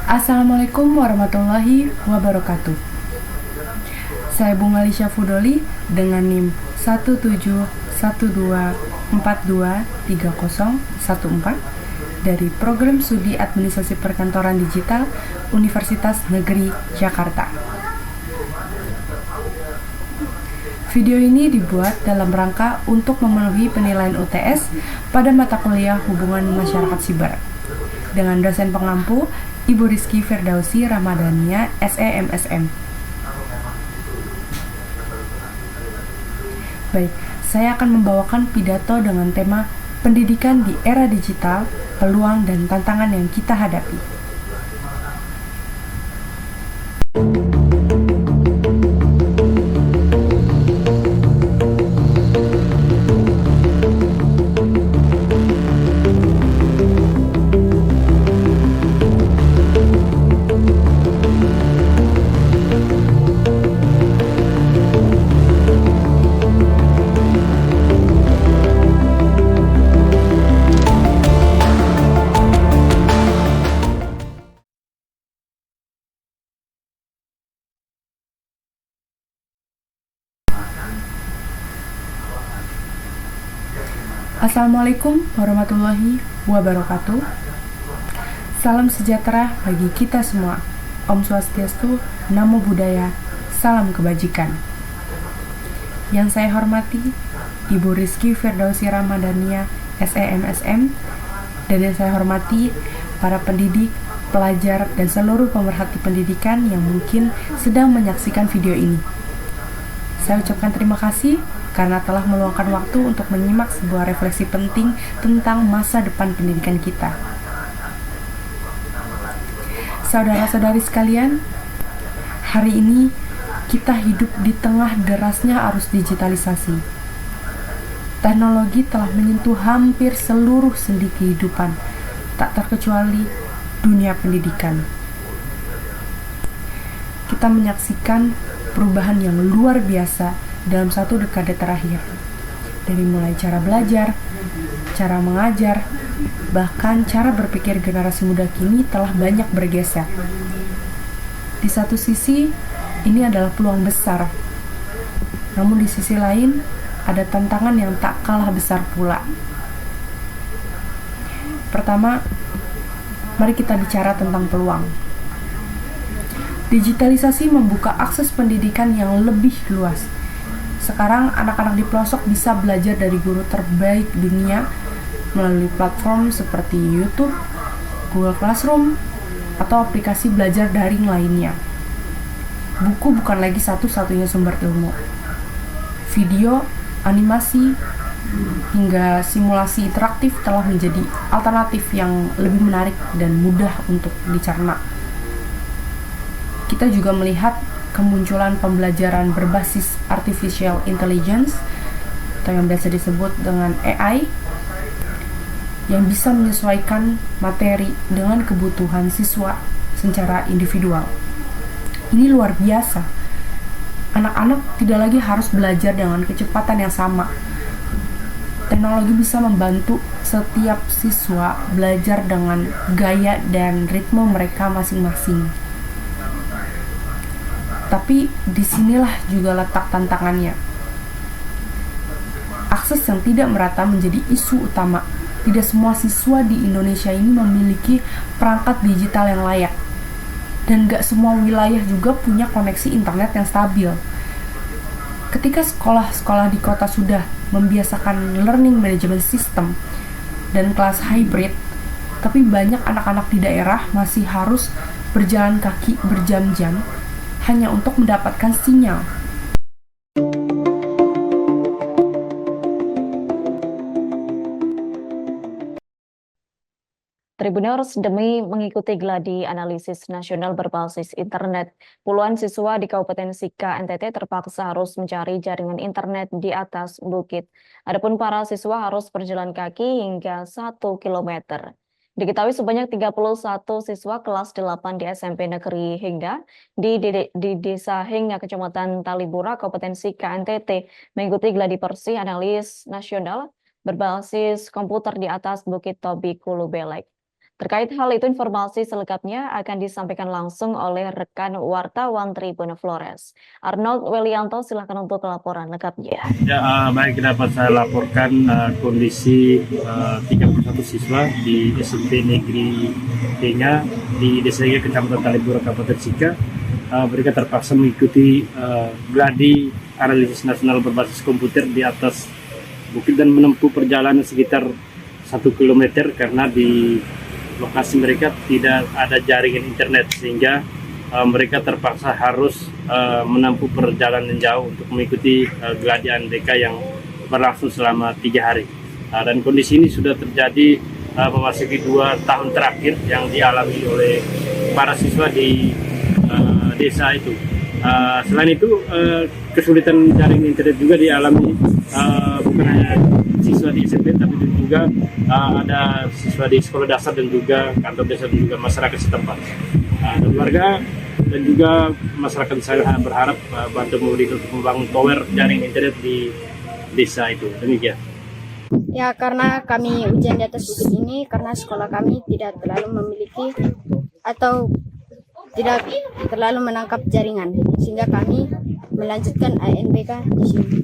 Assalamualaikum warahmatullahi wabarakatuh. Saya Bunga Lisha Fudoli dengan NIM 17124230014 dari Program Studi Administrasi Perkantoran Digital Universitas Negeri Jakarta. Video ini dibuat dalam rangka untuk memenuhi penilaian UTS pada mata kuliah Hubungan Masyarakat Siber dengan dosen pengampu Ibu Rizky Firdausi Ramadhania, SE MSM. Baik, saya akan membawakan pidato dengan tema pendidikan di era digital, peluang dan tantangan yang kita hadapi. Assalamualaikum warahmatullahi wabarakatuh. Salam sejahtera bagi kita semua. Om Swastiastu, Namo Buddhaya, salam kebajikan. Yang saya hormati Ibu Rizky Firdausi Ramadhania, SE MSM, dan yang saya hormati para pendidik, pelajar, dan seluruh pemerhati pendidikan yang mungkin sedang menyaksikan video ini. Saya ucapkan terima kasih karena telah meluangkan waktu untuk menyimak sebuah refleksi penting tentang masa depan pendidikan kita. Saudara-saudari sekalian, hari ini kita hidup di tengah derasnya arus digitalisasi. Teknologi telah menyentuh hampir seluruh sendi kehidupan, tak terkecuali dunia pendidikan. Kita menyaksikan perubahan yang luar biasa dalam satu dekade terakhir. Dari mulai cara belajar, cara mengajar, bahkan cara berpikir generasi muda kini telah banyak bergeser. Di satu sisi, ini adalah peluang besar. Namun di sisi lain, ada tantangan yang tak kalah besar pula. Pertama, mari kita bicara tentang peluang. Digitalisasi membuka akses pendidikan yang lebih luas. Sekarang anak-anak di pelosok bisa belajar dari guru terbaik dunia melalui platform seperti YouTube, Google Classroom, atau aplikasi belajar daring lainnya. Buku bukan lagi satu-satunya sumber ilmu. Video, animasi, hingga simulasi interaktif telah menjadi alternatif yang lebih menarik dan mudah untuk dicerna. Kita juga melihat kemunculan pembelajaran berbasis artificial intelligence atau yang biasa disebut dengan AI yang bisa menyesuaikan materi dengan kebutuhan siswa secara individual. Ini luar biasa. Anak-anak tidak lagi harus belajar dengan kecepatan yang sama. Teknologi bisa membantu setiap siswa belajar dengan gaya dan ritme mereka masing-masing. Tapi disinilah juga letak tantangannya. Akses yang tidak merata menjadi isu utama. Tidak semua siswa di Indonesia ini memiliki perangkat digital yang layak. Dan gak semua wilayah juga punya koneksi internet yang stabil. Ketika sekolah-sekolah di kota sudah membiasakan learning management system dan kelas hybrid, tapi banyak anak-anak di daerah masih harus berjalan kaki berjam-jam hanya untuk mendapatkan sinyal. Tribuners, demi mengikuti geladi analisis nasional berbasis internet, puluhan siswa di Kabupaten Sika, NTT terpaksa harus mencari jaringan internet di atas bukit. Adapun para siswa harus berjalan kaki hingga 1 km. Diketahui sebanyak 31 siswa kelas 8 di SMP Negeri Hingga di Desa Hingga, Kecamatan Talibura, Kabupaten Sika, NTT, mengikuti gladi bersih analis nasional berbasis komputer di atas Bukit Tobi, Kulubelek. Terkait hal itu, informasi selengkapnya akan disampaikan langsung oleh rekan wartawan Tribun Flores. Arnold Welianto, silakan untuk laporan lengkapnya. Ya, baik, dapat saya laporkan kondisi 31 siswa di SMP Negeri Kenya di Desa Ege, Kecamatan Talipura, Kabupaten Sika. Mereka terpaksa mengikuti gladi analisis nasional berbasis komputer di atas bukit dan menempuh perjalanan sekitar 1 kilometer karena di lokasi mereka tidak ada jaringan internet, sehingga mereka terpaksa harus menempuh perjalanan jauh untuk mengikuti gladi ANBK yang berlangsung selama 3 hari. Dan kondisi ini sudah terjadi memasuki 2 tahun terakhir yang dialami oleh para siswa di desa itu. Selain itu, kesulitan jaringan internet juga dialami bukan hanya siswa di SMP, tapi juga ada siswa di sekolah dasar dan juga kantor desa dan juga masyarakat setempat. Dan warga dan juga masyarakat saya berharap bantu memberi untuk membangun tower jaringan internet di desa itu. Demikian. Ya, karena kami ujian di atas bukit ini, karena sekolah kami tidak terlalu memiliki atau tidak terlalu menangkap jaringan, sehingga kami melanjutkan ANBK di sini.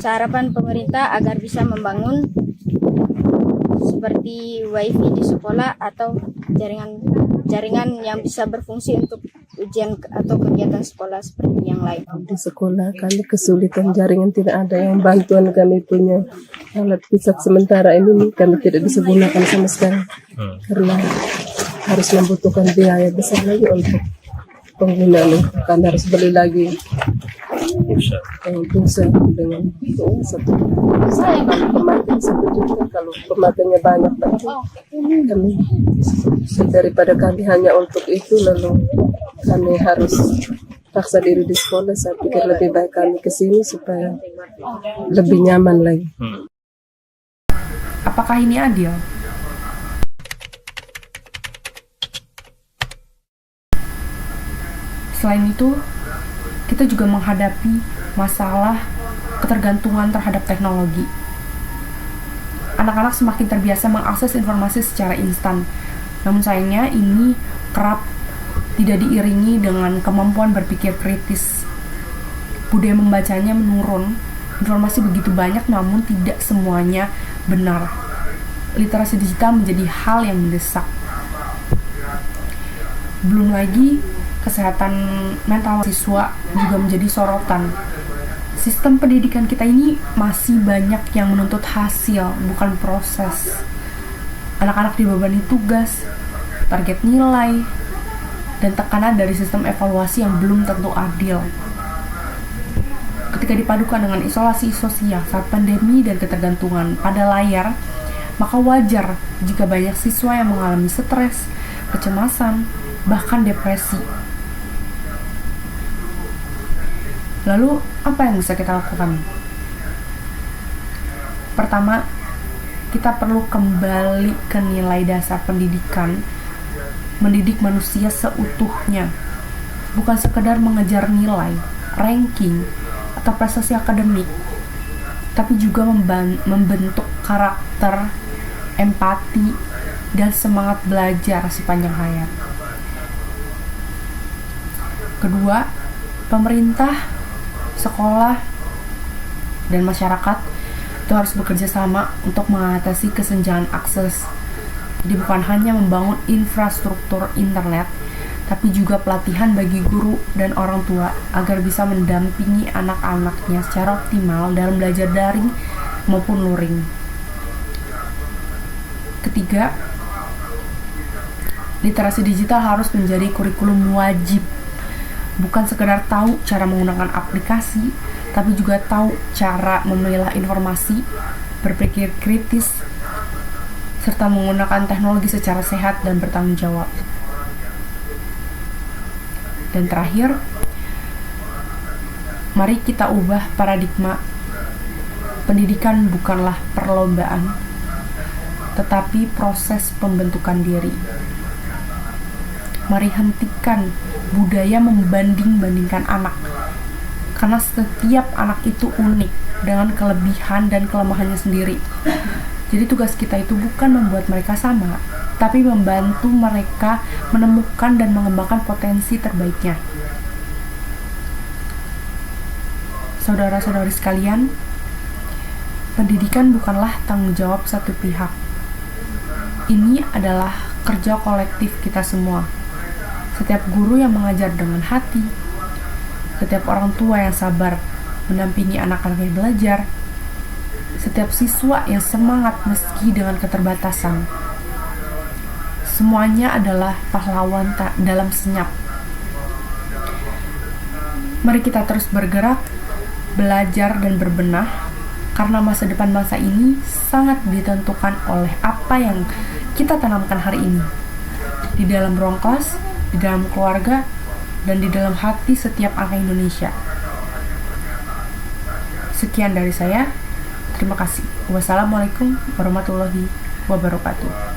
Harapan pemerintah agar bisa membangun seperti wifi di sekolah atau jaringan yang bisa berfungsi untuk ujian atau kegiatan sekolah seperti yang lain. Di sekolah kami kesulitan jaringan, tidak ada yang bantuan. Kami punya alat pisak sementara ini kami tidak bisa gunakan sama sekali karena harus membutuhkan biaya besar lagi untuk penggunaan. Kami harus beli lagi pulsa dengan satu pemakaian 1 juta. Kalau pemakaiannya banyak nanti kami daripada kami hanya untuk itu lalu kami harus paksa diri di sekolah. Saya pikir lebih baik kami ke sini supaya lebih nyaman lagi. Apakah ini adil? Selain itu, kita juga menghadapi masalah ketergantungan terhadap teknologi. Anak-anak semakin terbiasa mengakses informasi secara instan. Namun sayangnya ini kerap tidak diiringi dengan kemampuan berpikir kritis. Budaya membacanya menurun. Informasi begitu banyak namun tidak semuanya benar. Literasi digital menjadi hal yang mendesak. Belum lagi kesehatan mental siswa juga menjadi sorotan. Sistem pendidikan kita ini masih banyak yang menuntut hasil, bukan proses. Anak-anak dibebani tugas, target nilai, dan tekanan dari sistem evaluasi yang belum tentu adil. Ketika dipadukan dengan isolasi sosial saat pandemi dan ketergantungan pada layar, maka wajar jika banyak siswa yang mengalami stres, kecemasan, bahkan depresi. Lalu, apa yang bisa kita lakukan? Pertama, kita perlu kembali ke nilai dasar pendidikan, mendidik manusia seutuhnya, bukan sekedar mengejar nilai, ranking, atau prestasi akademik, tapi juga membentuk karakter, empati, dan semangat belajar sepanjang hayat. Kedua, pemerintah, sekolah, dan masyarakat itu harus bekerja sama untuk mengatasi kesenjangan akses. Jadi bukan hanya membangun infrastruktur internet, tapi juga pelatihan bagi guru dan orang tua agar bisa mendampingi anak-anaknya secara optimal dalam belajar daring maupun luring. Ketiga, literasi digital harus menjadi kurikulum wajib. Bukan sekedar tahu cara menggunakan aplikasi, tapi juga tahu cara memilah informasi, berpikir kritis, serta menggunakan teknologi secara sehat dan bertanggung jawab. Dan terakhir, mari kita ubah paradigma. Pendidikan bukanlah perlombaan, tetapi proses pembentukan diri. Mari hentikan budaya membanding-bandingkan anak, karena setiap anak itu unik dengan kelebihan dan kelemahannya sendiri. Jadi tugas kita itu bukan membuat mereka sama, tapi membantu mereka menemukan dan mengembangkan potensi terbaiknya. Saudara-saudari sekalian, pendidikan bukanlah tanggung jawab satu pihak. Ini adalah kerja kolektif kita semua. Setiap guru yang mengajar dengan hati, setiap orang tua yang sabar mendampingi anak-anaknya belajar, setiap siswa yang semangat meski dengan keterbatasan. Semuanya adalah pahlawan dalam senyap. Mari kita terus bergerak, belajar dan berbenah, karena masa depan bangsa ini sangat ditentukan oleh apa yang kita tanamkan hari ini. Di dalam ruang kelas, di dalam keluarga, dan di dalam hati setiap anak Indonesia. Sekian dari saya. Terima kasih. Wassalamualaikum warahmatullahi wabarakatuh.